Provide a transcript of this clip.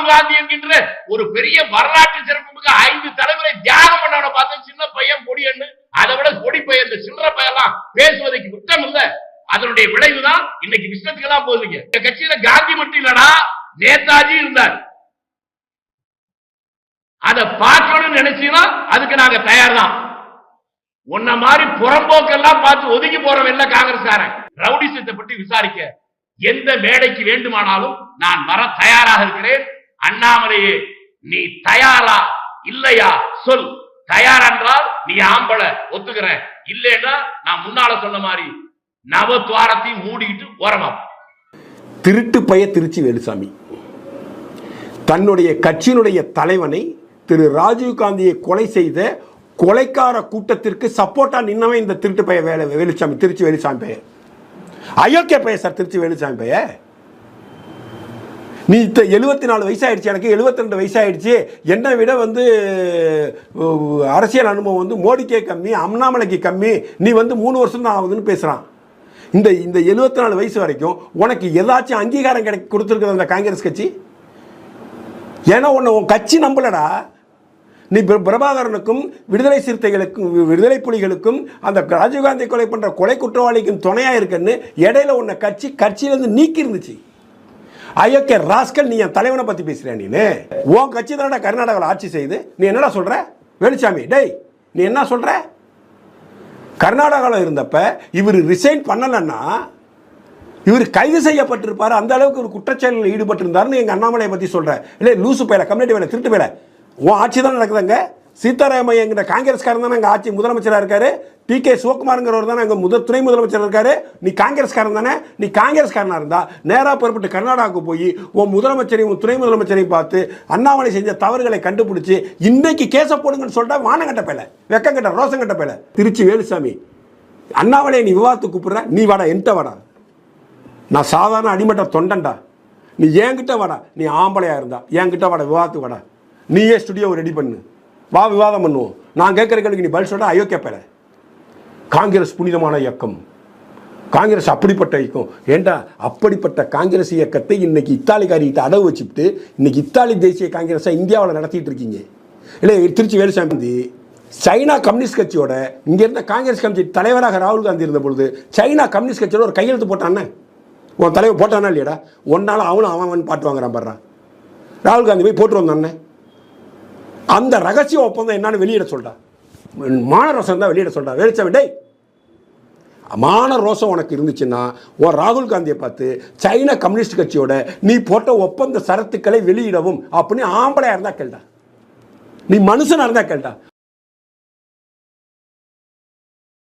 ராகுல் காந்தி என்கின்ற ஒரு பெரிய வரலாற்று சிறப்புமிக்க 5 தலைவரை தியாகம் பண்ணவனை பார்த்து சின்ன பையன் பொடியன்னு, அதை விட பொடி பையன் இந்த சில்லற பையெல்லாம் பேசுவதற்கு குற்றம் இல்ல. அதனுடைய விளைவுதான் இன்னைக்கு விஷயத்துக்கு எல்லாம் போகுதுங்க. இந்த கட்சியில காந்தி மட்டும் இல்லடா, நேதாஜி இருந்தார். அதை பார்க்கணும்னு நினைச்சீங்கன்னா அதுக்கு நாங்க தயார் தான். உன்ன மாதிரி புறம்போக்கெல்லாம் பார்த்து ஒதுங்கி போறவன் இல்ல காங்கிரஸ்காரன். ரவுடிசத்தை பற்றி விசாரிக்க எந்த மேடைக்கு வேண்டுமானாலும் நான் வர தயாராக இருக்கிறேன். அண்ணாமலையே, நீ தயாரா இல்லையா சொல். தயார் என்றால் நீ ஆம்பள ஒத்துக்கிற, இல்லைன்னா நான் முன்னால சொன்ன மாதிரி நவத்வாரத்தையும் மூடிட்டு ஓரமா. திருட்டு பைய திருச்சி வேலுசாமி தன்னுடைய கட்சியினுடைய தலைவனை திரு ராஜீவ் காந்தியை கொலை செய்த கொலைக்கார கூட்டத்திற்கு சப்போர்ட்டா நின்னவன் இந்த திருட்டு பைய வேலுசாமி, திருச்சி வேலுசாமி பைய. அயோக்கிய பைய சார் திருச்சி வேலுசாமி பைய. நீ 74 வயசாயிடுச்சு, எனக்கு 72 வயசாயிடுச்சு, என்னை விட அரசியல் அனுபவம் மோடிக்கே கம்மி, அண்ணாமலைக்கு கம்மி, நீ 3 வருஷம் தான் ஆகுதுன்னு பேசுறான். இந்த 74 வயசு வரைக்கும் உனக்கு ஏதாச்சும் அங்கீகாரம் கொடுத்துருக்குது அந்த காங்கிரஸ் கட்சி? ஏன்னா உன் கட்சி நம்பலடா. நீ பிரபாகரனுக்கும் விடுதலை சிறுத்தைகளுக்கும் விடுதலை புலிகளுக்கும் அந்த ராஜீவ்காந்தி கொலை பண்ற கொலை குற்றவாளிக்கும் துணையா இருக்குன்னு இடையில உன்னை கட்சியிலிருந்து நீக்கி இருந்துச்சு. அயோக்கிய ராஸ்கல், நீ என் தலைவனை பத்தி பேசுற. நீ உன் கட்சி தானடா கர்நாடகாவில் ஆட்சி செய்து. நீ என்னடா சொல்ற வேலுசாமி? டேய், நீ என்ன சொல்ற? கர்நாடகாவில் இருந்தப்ப இவர் ரிசைன் பண்ணலன்னா இவர் கைது செய்யப்பட்டிருப்பாரு. அந்த அளவுக்கு ஒரு குற்றச்செயலில் ஈடுபட்டிருந்தாருன்னு எங்க அண்ணாமலையை பத்தி சொல்ற. இல்லை லூசு பேர, கம்யூனிட்டி வேலை, திருட்டு வேலை. உன் ஆட்சி தான் நடக்குதுங்க. சீதாராமையங்கிற காங்கிரஸ்காரன் தானே அங்கே ஆட்சி முதலமைச்சராக இருக்காரு. டி.கே. சிவகுமார்ங்கிறவர் தானே அங்கே துணை முதலமைச்சர் இருக்காரு. நீ காங்கிரஸ்காரன் தானே. நீ காங்கிரஸ்காரனாக இருந்தா நேராக புறப்பட்டு கர்நாடகாவுக்கு போய் உன் முதலமைச்சரையும் உன் துணை முதலமைச்சரையும் பார்த்து அண்ணாமலை செஞ்ச தவறுகளை கண்டுபிடிச்சு இன்னைக்கு கேச போடுங்கன்னு சொல்லிட்டா வானங்கட்ட பேல, வெக்கங்கட்ட ரோசங்கட்ட பேல. திருச்சி வேலுசாமி, அண்ணாமலையை நீ விவாதத்துக்கு கூப்பிடுற, நீ வாடா, என்கிட்ட வாடா. நான் சாதாரண அடிமட்ட தொண்டன்டா. நீ என்கிட்ட வாடா. நீ ஆம்பளையா இருந்தா என்கிட்ட வாடா, விவாதத்துக்கு வாடா. நீயே ஸ்டுடியோ ரெடி பண்ணு, வா, விவாதம் பண்ணுவோம். நான் கேட்குற கேள்விக்கு நீ பதில் சொல்ற. அயோக்கிய பேர. காங்கிரஸ் புனிதமான இயக்கம், காங்கிரஸ் அப்படிப்பட்ட இயக்கம். ஏண்டா அப்படிப்பட்ட காங்கிரஸ் இயக்கத்தை இன்னைக்கு இத்தாலிக்காரிகிட்ட அடவு வச்சுட்டு இன்னைக்கு இத்தாலி தேசிய காங்கிரஸை இந்தியாவில் நடத்திட்டு இருக்கீங்க. இல்லை திருச்சி வேலுசாமி, சைனா கம்யூனிஸ்ட் கட்சியோட இங்க இருந்த காங்கிரஸ் கட்சி தலைவராக ராகுல் காந்தி இருந்த பொழுது சைனா கம்யூனிஸ்ட் கட்சியோட ஒரு கையெழுத்து போட்டானே, உன் தலைவர் போட்டானா இல்லையடா? ஒன்னால அவன் பாட்டு வாங்குறான் பாடுறான். ராகுல் காந்தி போய் போட்டு வந்தானே. அந்த ரகசிய ஒப்பந்தம் என்னன்னு வெளியிட சொல்றா. மான ரோசம் தான் வெளியிட சொல்றா. வேலுசாமி, டேய், மான ரோசம் உனக்கு இருந்துச்சுன்னா உன் ராகுல் காந்தியை பார்த்து சைனா கம்யூனிஸ்ட் கட்சியோட நீ போட்ட ஒப்பந்த சரத்துக்களை வெளியிடவும் அப்படின்னு ஆம்பளையா இருந்தா கேள்டா. நீ மனுஷனா இருந்தா கேள்டா.